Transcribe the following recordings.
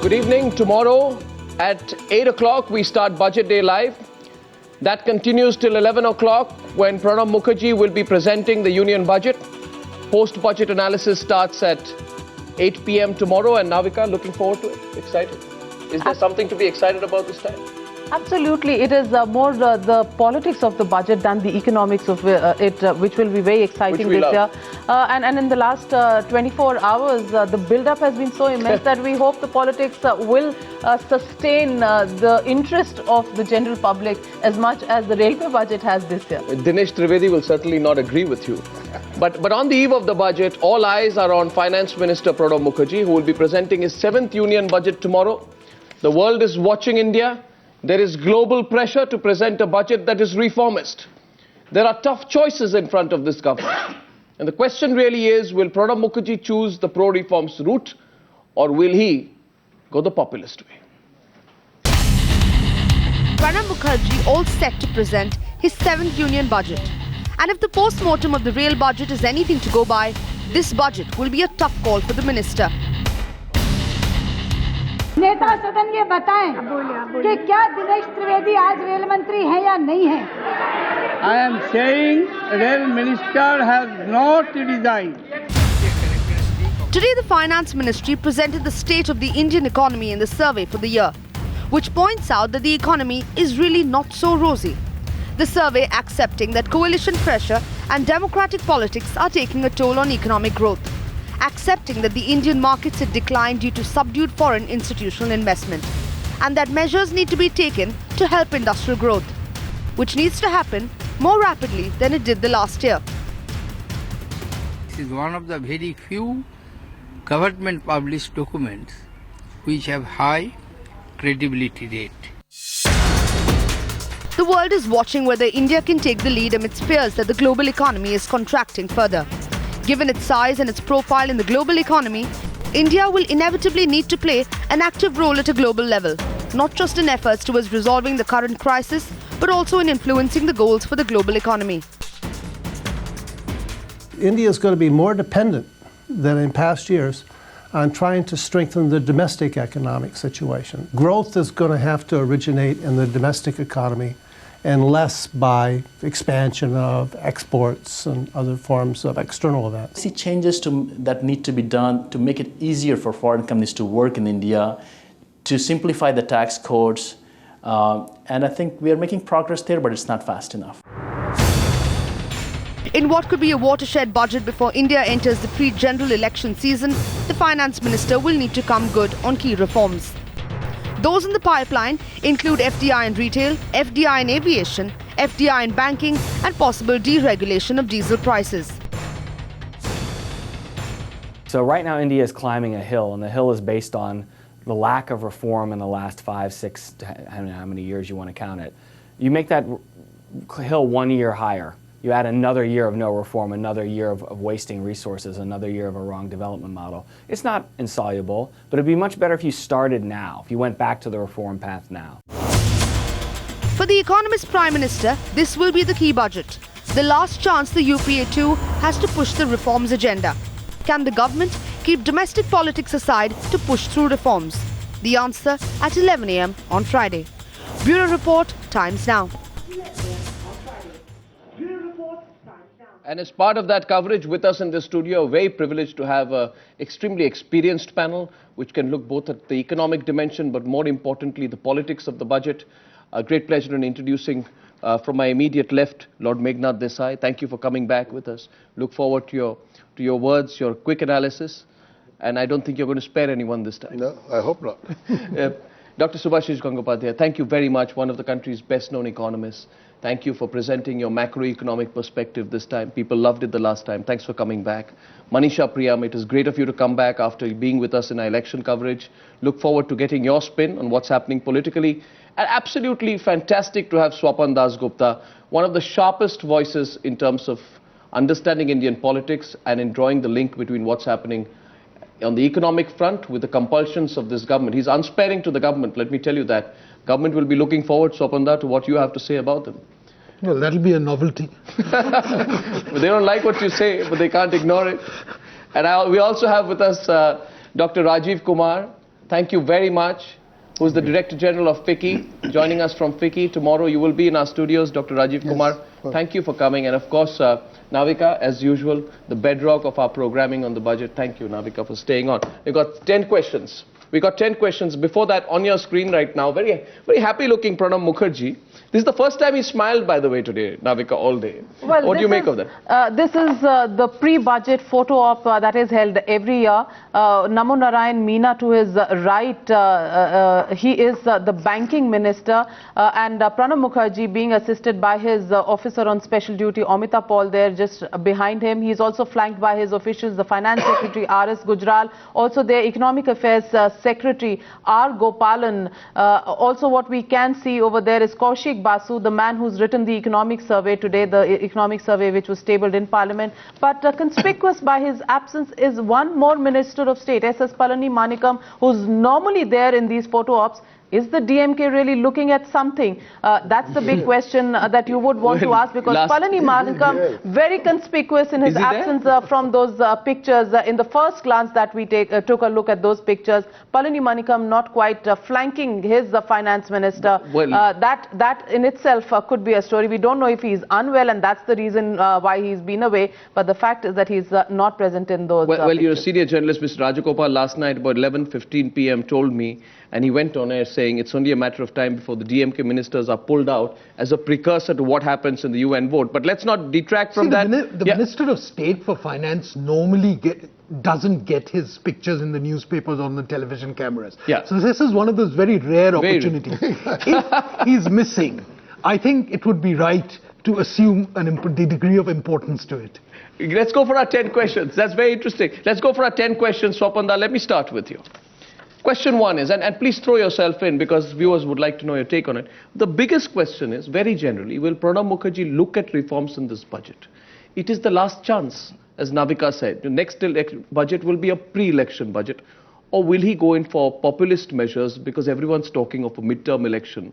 Good evening. Tomorrow at 8 o'clock we start Budget Day Live. That continues till 11 o'clock when Pranab Mukherjee will be presenting the Union Budget. Post-budget analysis starts at 8 p.m. tomorrow, and Navika, looking forward to it. Excited? Is there something to be excited about this time? Absolutely. It is more the politics of the budget than the economics of it, which will be very exciting this year. And in the last 24 hours, the build-up has been so immense that we hope the politics will sustain the interest of the general public as much as the railway budget has this year. Dinesh Trivedi will certainly not agree with you. But on the eve of the budget, all eyes are on Finance Minister Pranab Mukherjee, who will be presenting his 7th Union Budget tomorrow. The world is watching India. There is global pressure to present a budget that is reformist. There are tough choices in front of this government. And the question really is, will Pranab Mukherjee choose the pro-reforms route, or will he go the populist way? Pranab Mukherjee all set to present his 7th Union Budget. And if the post-mortem of the real budget is anything to go by, this budget will be a tough call for the minister. नेता सदन ये बताएं कि क्या दिनेश त्रिवेदी आज rail मंत्री हैं या नहीं हैं? I am saying rail minister has not resigned. Today the Finance Ministry presented the state of the Indian economy in the survey for the year, which points out that the economy is really not so rosy. The survey accepting that coalition pressure and democratic politics are taking a toll on economic growth, accepting that the Indian markets had declined due to subdued foreign institutional investment, and that measures need to be taken to help industrial growth, which needs to happen more rapidly than it did the last year. This is one of the very few government published documents which have high credibility rate. The world is watching whether India can take the lead amidst fears that the global economy is contracting further. Given its size and its profile in the global economy, India will inevitably need to play an active role at a global level, not just in efforts towards resolving the current crisis, but also in influencing the goals for the global economy. India is going to be more dependent than in past years on trying to strengthen the domestic economic situation. Growth is going to have to originate in the domestic economy and less by expansion of exports and other forms of external events. I see changes that need to be done to make it easier for foreign companies to work in India, to simplify the tax codes, and I think we are making progress there, but it's not fast enough. In what could be a watershed budget before India enters the pre-general election season, the Finance Minister will need to come good on key reforms. Those in the pipeline include FDI in retail, FDI in aviation, FDI in banking, and possible deregulation of diesel prices. So right now India is climbing a hill, and the hill is based on the lack of reform in the last 5, 6, I don't know how many years you want to count it. You make that hill 1 year higher. You add another year of no reform, another year of wasting resources, another year of a wrong development model. It's not insoluble, but it'd be much better if you started now, if you went back to the reform path now. For the Economist Prime Minister, this will be the key budget. The last chance the UPA too has to push the reforms agenda. Can the government keep domestic politics aside to push through reforms? The answer at 11 a.m. on Friday. Bureau Report, Times Now. And as part of that coverage, with us in the studio, very privileged to have an extremely experienced panel, which can look both at the economic dimension, but more importantly, the politics of the budget. A great pleasure in introducing, from my immediate left, Lord Meghnad Desai. Thank you for coming back with us. Look forward to your words, your quick analysis. And I don't think you're going to spare anyone this time. No, I hope not. Dr. Subhashish Gangopadhyay, thank you very much, one of the country's best-known economists. Thank you for presenting your macroeconomic perspective this time. People loved it the last time. Thanks for coming back. Manisha Priyam, it is great of you to come back after being with us in our election coverage. Look forward to getting your spin on what's happening politically. And absolutely fantastic to have Swapan Dasgupta, one of the sharpest voices in terms of understanding Indian politics and in drawing the link between what's happening on the economic front with the compulsions of this government. He's unsparing to the government, let me tell you that. Government will be looking forward, Swapanda, to what you have to say about them. Well, that'll be a novelty. But they don't like what you say, but they can't ignore it. And we also have with us Dr. Rajiv Kumar, Thank you very much. Who's the Director General of FICCI, joining us from FICCI. Tomorrow you will be in our studios, Dr. Rajiv Kumar. Thank you for coming. And of course, Navika, as usual, the bedrock of our programming on the budget. Thank you, Navika, for staying on. We've got 10 questions. We got 10 questions. Before that, on your screen right now, very happy looking Pranab Mukherjee. This is the first time he smiled, by the way, today, Navika, all day. Well, what do you make of that? This is the pre-budget photo op that is held every year. Namo Narayan Meena to his right, he is the banking minister, and Pranab Mukherjee being assisted by his officer on special duty, Amita Paul, there just behind him. He is also flanked by his officials, the Finance Secretary, R.S. Gujral, also their Economic Affairs Secretary, R. Gopalan. Also what we can see over there is Kaushik Basu, the man who's written the economic survey today, the economic survey which was tabled in Parliament. But conspicuous by his absence is one more Minister of State, S.S. Palani Manikam, who's normally there in these photo ops. Is the DMK really looking at something? That's the big question that you would want to ask, because Palani Manikam, very conspicuous in his absence from those pictures. In the first glance that we took a look at those pictures, Palani Manikam not quite flanking his finance minister. That in itself could be a story. We don't know if he's unwell and that's the reason why he's been away, but the fact is that he's not present in those Well, your senior journalist, Mr. Rajagopal, last night about 11:15 p.m. told me, and he went on air saying it's only a matter of time before the DMK ministers are pulled out as a precursor to what happens in the UN vote. But let's not detract from that. The Minister of State for Finance normally doesn't get his pictures in the newspapers or on the television cameras. So this is one of those very rare opportunities. If he's missing, I think it would be right to assume the degree of importance to it. Let's go for our 10 questions. That's very interesting. Let's go for our 10 questions. Swapanda, let me start with you. Question one is, and please throw yourself in because viewers would like to know your take on it. The biggest question is, very generally, will Pranab Mukherjee look at reforms in this budget? It is the last chance, as Navika said. The next budget will be a pre-election budget. Or will he go in for populist measures because everyone's talking of a midterm election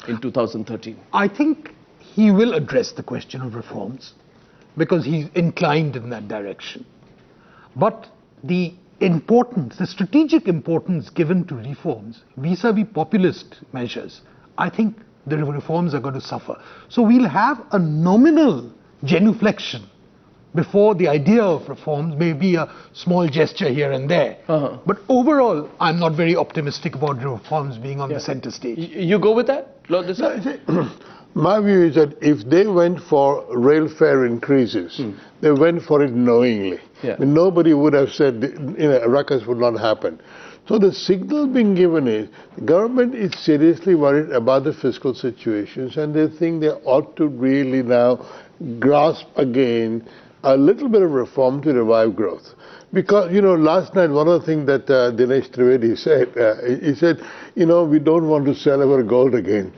in 2013? I think he will address the question of reforms because he's inclined in that direction. But the strategic importance given to reforms vis-a-vis populist measures, I think the reforms are going to suffer. So we'll have a nominal genuflection before the idea of reforms, may be a small gesture here and there. But overall, I'm not very optimistic about reforms being on the center stage. You go with that, Lord Desai? My view is that if they went for rail fare increases, they went for it knowingly. I mean, nobody would have said, a ruckus would not happen. So the signal being given is the government is seriously worried about the fiscal situations, and they think they ought to really now grasp again a little bit of reform to revive growth. Because, last night, one of the things that Dinesh Trivedi said, he said, we don't want to sell our gold again.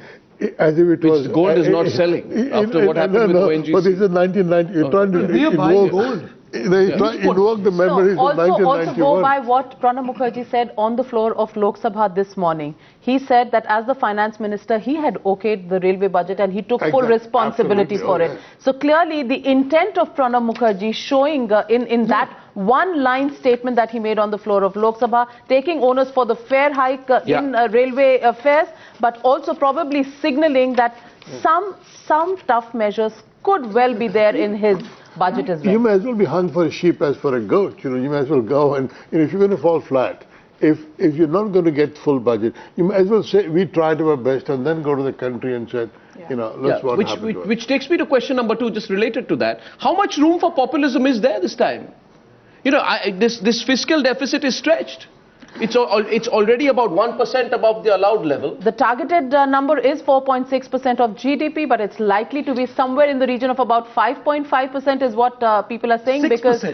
As if it was gold is not selling after what happened with ONGC. But this is 1990. You're trying to invoke the memories of 1991. Also go by what Pranab Mukherjee said on the floor of Lok Sabha this morning. He said that as the finance minister, he had okayed the railway budget and he took full responsibility for it. So clearly the intent of Pranab Mukherjee showing in that one-line statement that he made on the floor of Lok Sabha, taking onus for the fare hike in railway fares, but also probably signaling that some tough measures could well be there in his budget as well. You may as well be hung for a sheep as for a goat. You may as well go and if you're going to fall flat, if you're not going to get full budget, you may as well say we tried our best and then go to the country and said, let's what happened. Which takes me to question number 2, just related to that. How much room for populism is there this time? This fiscal deficit is stretched. It's already about 1% above the allowed level. The targeted number is 4.6% of GDP, but it's likely to be somewhere in the region of about 5.5% is what people are saying. 6%. Because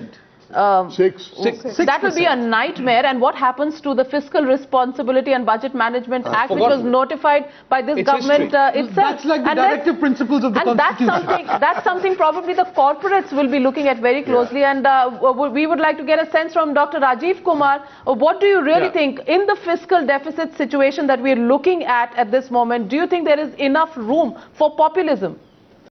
6%. That will be a nightmare. And what happens to the Fiscal Responsibility and Budget Management Act, which was notified by this government itself? That's like the directive principles of the Constitution. That's something probably the corporates will be looking at very closely. And we would like to get a sense from Dr. Rajiv Kumar. What do you really think in the fiscal deficit situation that we're looking at this moment? Do you think there is enough room for populism?